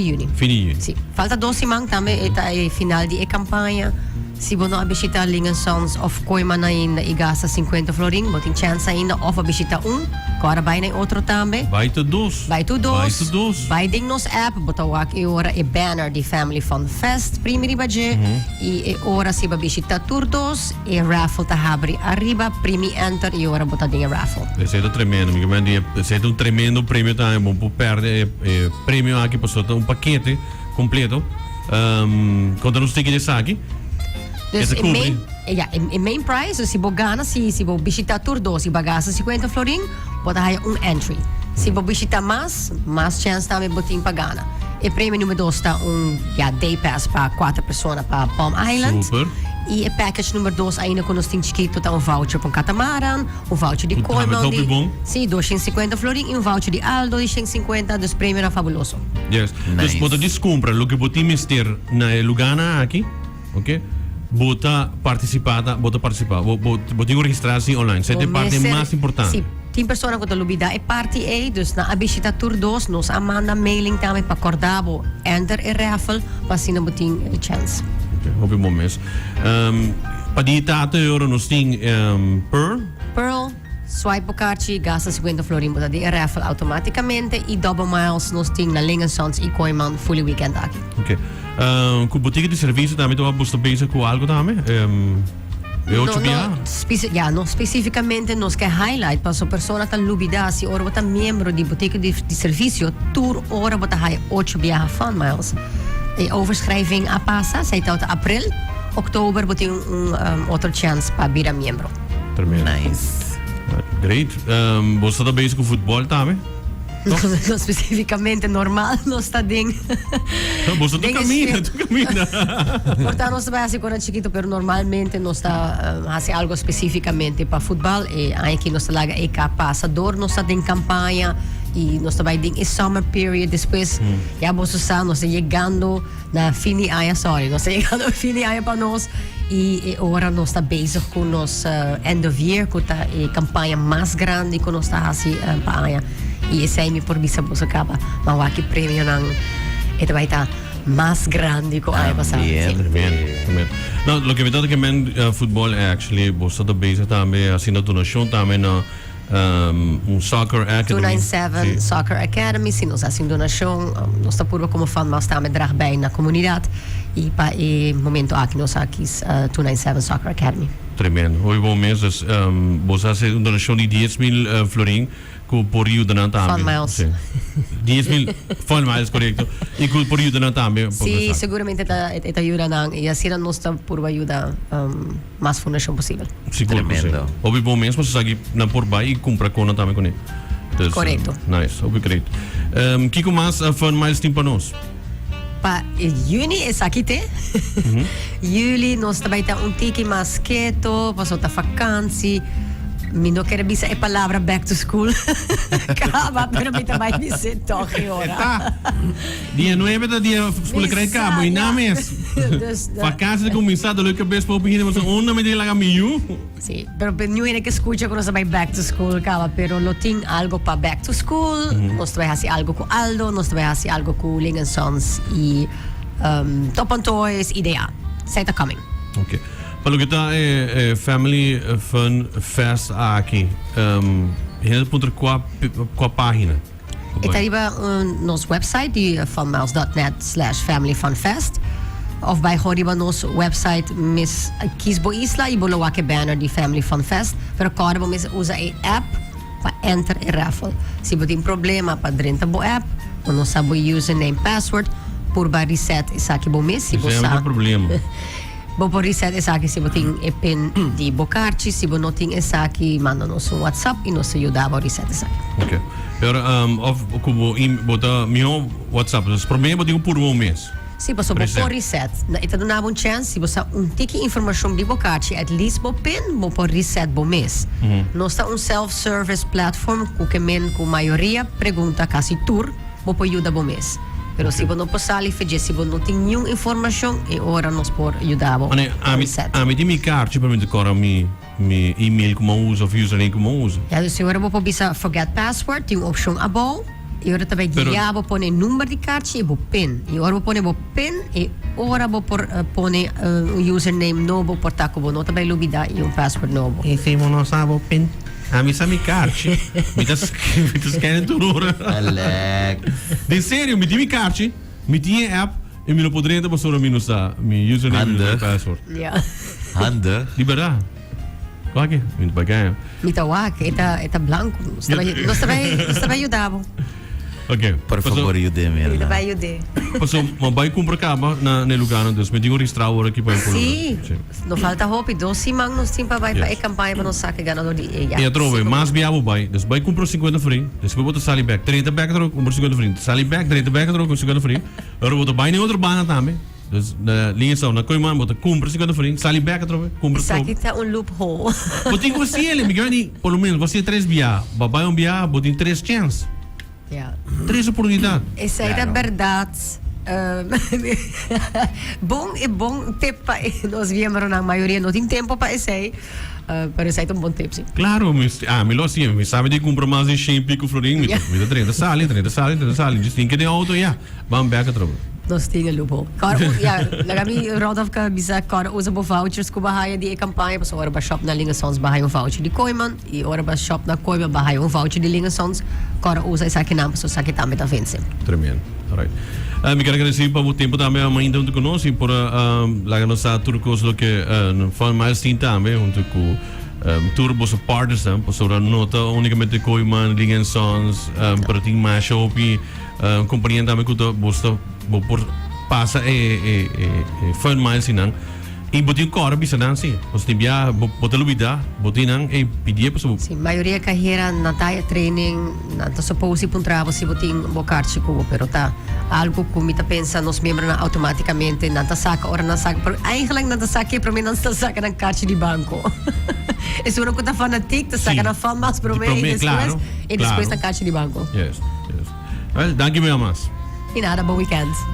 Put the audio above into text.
Juni. Fim de juni. Sì. Falta 2 semana também eta é final de campanha. Se você não visitar Lingenssons of Koiman ainda e gasta 50 florin, você tem chance ainda of visitar agora vai na outro também. Vai tu dos. Vai tu dos. Vai tu dos. Vai ding nos app, bota wak ora e banner de Family Fun Fest, primeiro budget e ora se vai visitar turdos e raffle tá abre arriba, primi enter e ora bota ding raffle. Esse é tremendo, esse é tremendo prêmio também, bom por perder prêmio aqui para soltar paquete completo. Conta nos tickets aqui. Dus in main price, se você gana, se você visitar turdos, se você gasta 50 florin, bota aí entry. Se você visitar mais chance também botin para gana. E prêmio número 2 está day pass para 4 pessoas para Palm Island. Super. E o package número 2 ainda quando nós temos escrito tá voucher para catamaran, voucher de Koiman, sim, 250 florin e voucher de Aldo de 150, dos prêmios era fabuloso. Yes. Nice. Dus bota descompra, o que botin mister na Lugana aqui, ok? Bota participar, botin registratie online. Essa é a parte mais importante. Sim, tem pessoas que lubida é parte A, dus na abisita tour 2, nos amanda mailing também para acordar, enter e raffle, para assim não botin chance. Op bom mês. Para €30 nós tem Pearl, swipe o card, gasta 50 florin, bota de raffle automaticamente e double miles nós tem na Lingenssons e Koiman fully weekend aqui. Ok. Com boutique de serviço também tu você pensa com algo também? No especificamente nos que highlight para a pessoa que lubida se ora bota membro de boutique de serviço tour ora bota hai 8 via fun miles. E overschrijving a passa, sei tot april, oktober botin outra chance para virar membro. Tremendo. Nice. Great. Você está bezig com futebol também? No especificamente normal, no está ding. Você tu camina. Portanto, nós vai assim quando chiquito, pero normalmente nós está assim algo especificamente para futebol e aqui nós laga e passador, nós está em campanha e nós vai em summer period depois já vamos usar nós chegando na fim de ano, nós chegando na fim de ano para nós e agora nós está bezig com nos end of year com a campanha mais grande que nós está assim para ano. E esse aí me por bisa po sa kapa mawaki prêmio ng ito vai estar mais grande que o ano passado. Tremendo. Não, o que me dá que men futebol é actually você está bezig também assim na donação também na soccer academy. 297 Soccer Academy, sim, nós assim donação, nós está puro como fan, mas também drag bem na comunidade e para o momento aqui nós aqui 297 Soccer Academy. Tremendo. Hoje bom mês, você faz uma donação de 10.000 florin com por ajudar também. Fun miles. 10.000 fun miles, correto. E com por ajudar também. Sim, seguramente esta ajuda não e assim nós está por ajuda mais fundação possível. Tremendo. Hoje bom mês, você sabe na por baixo e compra com também com ele. Correto. Nice, hoje great. Que mais fun miles tem para nós? Pa juni é aqui te. Juli nós também tá tiki mais quieto, passou a vacância. Mi não quero dizer a palavra back to school. Calma, pero mi também dizer toque ora. Dia 9 da dia school krijg cabo e na mes. Vakantie começar do que bes para beginnen mas onda me de lá miu. Sim, pero nu é que escuta quando vai back to school, calma, pero lo tem algo para back to school. Nós vai fazer algo com Aldo, nós vai fazer algo com Lingenssons e Top Toys ideia. Sei tá coming. Okay. Pelo que está Family Fun Fest aqui, ele pode qual página? Está arriba nos website de funmiles.net/familyfunfest of bij arriba nos website mis Kisbo Isla e bolo wake banner de Family Fun Fest, pero cada vez usa a app para enter e raffle. Se você tem problema para dentro do app, ou não sabe o username password, por ba reset isa aqui bom mês, se você não problema. Bo por reset essa aqui se você tem e pin de bocarchi, se você não tem essa aqui, manda nos um WhatsApp e nos ajuda a reset essa aqui. Ok. Pero como bota meu WhatsApp, os problemas tem por um mês. Sim, mas por reset, ita dá uma chance, se você tiki informação de bocarchi, at least bo pin, bo por reset bo mês. Nós está self-service platform que men com maioria pergunta quase tour, bo por ajuda bo mês. Pero se você não passar fazer, se você não tem nenhuma informação, e ora nós por ajudar a reset. A mim tem minha carta para me decorar minha e-mail como uso, ou username como uso. Ja, dus agora vou bisa forget password, tem uma opção above, E ora também guia, vou pôr número de carte e vou PIN. E ora vou pôr PIN e ora vou pôr username novo, portar como não também lubida e password novo. E se eu não sabe o PIN, a mim sabe carte. Me tá scanning tudo. Alex. De sério, me tinha carte, me tinha app e me não poderia entrar para meu username e password. Yeah. Handig. De verdade. Qual que? Muito bacana. Mitawak, eta blanco. Nós também ajudamos. Ok. Por favor, ajude-me. Ele vai ajudar. Passou, mas vai comprar caba na lugar, então me digo registrar agora aqui para Sim, não falta roupa. 12 semanas nós temos para a campanha para nós sacar ganador de E a trova, mas biabo vai. Dus vai comprar 50 free. Dus we botar sali back, 30 back er ook, comprar 50 free. Sali back, 30 back er ook, 50 free. Er botar bij outra bana também. Dus na linha só, na coima, botar comprar 50 free. Sali back er ook, comprar Isso aqui está loophole. Botin você ele, Miguel, pelo menos você 3 bia, babai bia, botin 3 chance. Yeah. 3 oportunidade. Isso aí é verdade. Bom tip para nós viemos na maioria não tem tempo para isso aí. Para isso aí é um bom tip, sim. Claro, melhor sim, me sabe de comprar mais de 100 pico florim, me 30 sali, just tem que ter auto, ja. Bam back er ook. Nós temos loophole. Lagami Rodolf ka bisa kora usa bo vouchers ko bahaya di campanha para ora ba shop na ligações bahaya voucher de Koiman e ora ba shop na Koiman bahaya voucher de ligações kora usa essa aqui não, so essa aqui também tá vendo sempre. Tremendo. Alright. Me quero agradecer por o tempo também ainda junto conosco e por lá que nós turcos lo que foi mais sim também junto com turbos partners por sobre nota unicamente Koiman ligações para ter mais shop e companhia também que bosta por passa foi mais sinang e botin cor bisa nansi os tibia botar lubida botinang pedir para sim maioria carreira na taia training na tá supose para trabalho se botin bocarte como pero tá algo como tá pensa nos membros automaticamente na tá saca ora na saca eigenlijk na tá saca para mim não está saca na caixa de banco isso não conta fanatic tá saca na fama mas para mim e depois na caixa de banco yes well thank you very much e nada bom weekend